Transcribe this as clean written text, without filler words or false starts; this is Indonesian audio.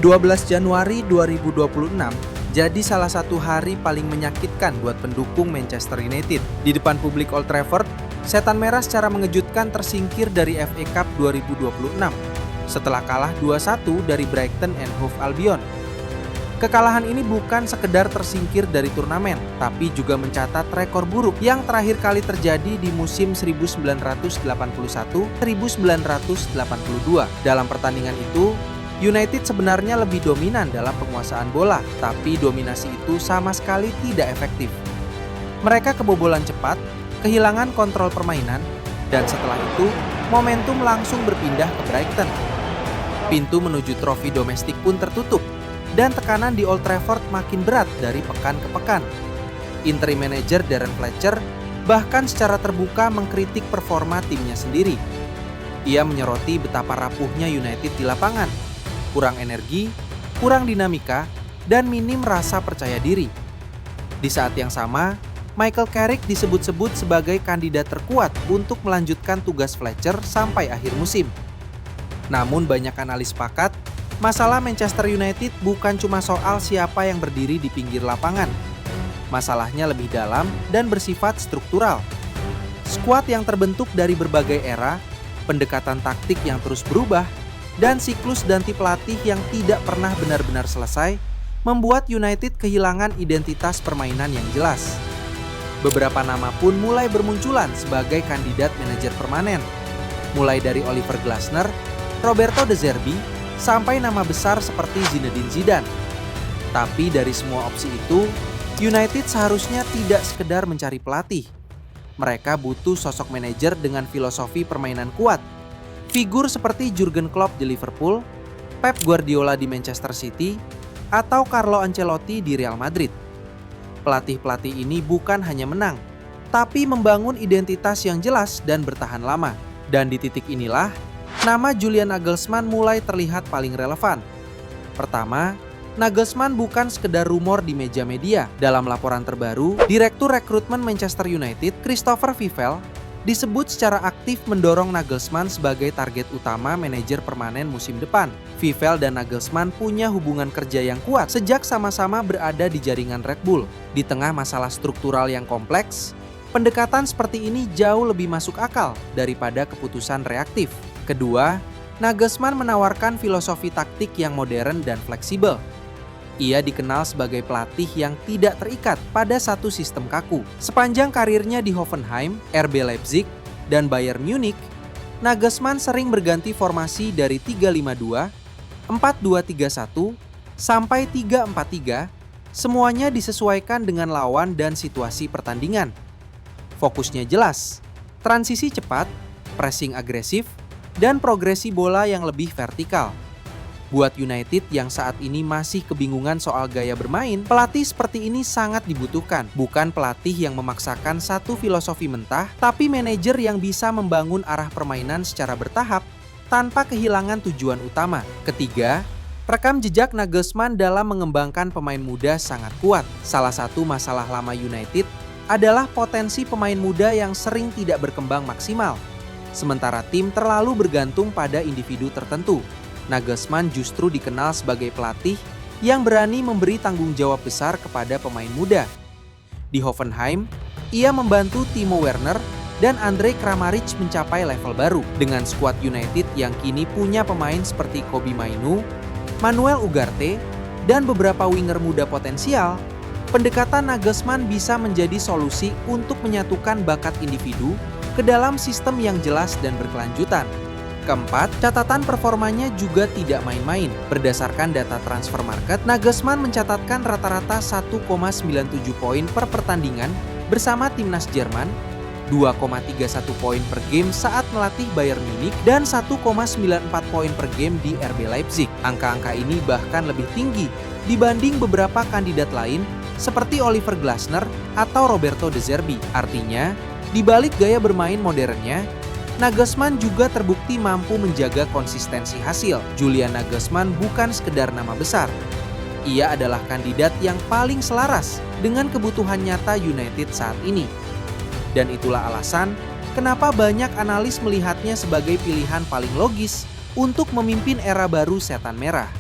12 Januari 2026 jadi salah satu hari paling menyakitkan buat pendukung Manchester United. Di depan publik Old Trafford, Setan Merah secara mengejutkan tersingkir dari FA Cup 2026 setelah kalah 2-1 dari Brighton and Hove Albion. Kekalahan ini bukan sekedar tersingkir dari turnamen, tapi juga mencatat rekor buruk yang terakhir kali terjadi di musim 1981-1982. Dalam pertandingan itu, United sebenarnya lebih dominan dalam penguasaan bola, tapi dominasi itu sama sekali tidak efektif. Mereka kebobolan cepat, kehilangan kontrol permainan, dan setelah itu, momentum langsung berpindah ke Brighton. Pintu menuju trofi domestik pun tertutup, dan tekanan di Old Trafford makin berat dari pekan ke pekan. Interim manager Darren Fletcher bahkan secara terbuka mengkritik performa timnya sendiri. Ia menyoroti betapa rapuhnya United di lapangan, kurang energi, kurang dinamika, dan minim rasa percaya diri. Di saat yang sama, Michael Carrick disebut-sebut sebagai kandidat terkuat untuk melanjutkan tugas Fletcher sampai akhir musim. Namun banyak analis sepakat, masalah Manchester United bukan cuma soal siapa yang berdiri di pinggir lapangan. Masalahnya lebih dalam dan bersifat struktural. Skuad yang terbentuk dari berbagai era, pendekatan taktik yang terus berubah, dan siklus ganti pelatih yang tidak pernah benar-benar selesai, membuat United kehilangan identitas permainan yang jelas. Beberapa nama pun mulai bermunculan sebagai kandidat manajer permanen, mulai dari Oliver Glasner, Roberto De Zerbi, sampai nama besar seperti Zinedine Zidane. Tapi dari semua opsi itu, United seharusnya tidak sekedar mencari pelatih. Mereka butuh sosok manajer dengan filosofi permainan kuat. Figur seperti Jurgen Klopp di Liverpool, Pep Guardiola di Manchester City, atau Carlo Ancelotti di Real Madrid. Pelatih-pelatih ini bukan hanya menang, tapi membangun identitas yang jelas dan bertahan lama. Dan di titik inilah, nama Julian Nagelsmann mulai terlihat paling relevan. Pertama, Nagelsmann bukan sekedar rumor di meja media. Dalam laporan terbaru, Direktur Rekrutmen Manchester United, Christopher Vivell, disebut secara aktif mendorong Nagelsmann sebagai target utama manajer permanen musim depan. Vivell dan Nagelsmann punya hubungan kerja yang kuat sejak sama-sama berada di jaringan Red Bull. Di tengah masalah struktural yang kompleks, pendekatan seperti ini jauh lebih masuk akal daripada keputusan reaktif. Kedua, Nagelsmann menawarkan filosofi taktik yang modern dan fleksibel. Ia dikenal sebagai pelatih yang tidak terikat pada satu sistem kaku. Sepanjang karirnya di Hoffenheim, RB Leipzig, dan Bayern Munich, Nagelsmann sering berganti formasi dari 3-5-2, 4-2-3-1, sampai 3-4-3, semuanya disesuaikan dengan lawan dan situasi pertandingan. Fokusnya jelas, transisi cepat, pressing agresif, dan progresi bola yang lebih vertikal. Buat United yang saat ini masih kebingungan soal gaya bermain, pelatih seperti ini sangat dibutuhkan. Bukan pelatih yang memaksakan satu filosofi mentah, tapi manajer yang bisa membangun arah permainan secara bertahap tanpa kehilangan tujuan utama. Ketiga, rekam jejak Nagelsmann dalam mengembangkan pemain muda sangat kuat. Salah satu masalah lama United adalah potensi pemain muda yang sering tidak berkembang maksimal, sementara tim terlalu bergantung pada individu tertentu. Nagelsmann justru dikenal sebagai pelatih yang berani memberi tanggung jawab besar kepada pemain muda. Di Hoffenheim, ia membantu Timo Werner dan Andrej Kramaric mencapai level baru. Dengan skuad United yang kini punya pemain seperti Kobbie Mainoo, Manuel Ugarte, dan beberapa winger muda potensial, pendekatan Nagelsmann bisa menjadi solusi untuk menyatukan bakat individu ke dalam sistem yang jelas dan berkelanjutan. Keempat, catatan performanya juga tidak main-main. Berdasarkan data transfer market, Nagelsmann mencatatkan rata-rata 1,97 poin per pertandingan bersama timnas Jerman, 2,31 poin per game saat melatih Bayern Munich, dan 1,94 poin per game di RB Leipzig. Angka-angka ini bahkan lebih tinggi dibanding beberapa kandidat lain seperti Oliver Glasner atau Roberto De Zerbi. Artinya, di balik gaya bermain modernnya, Nagelsmann juga terbukti mampu menjaga konsistensi hasil. Julian Nagelsmann bukan sekedar nama besar. Ia adalah kandidat yang paling selaras dengan kebutuhan nyata United saat ini. Dan itulah alasan kenapa banyak analis melihatnya sebagai pilihan paling logis untuk memimpin era baru Setan Merah.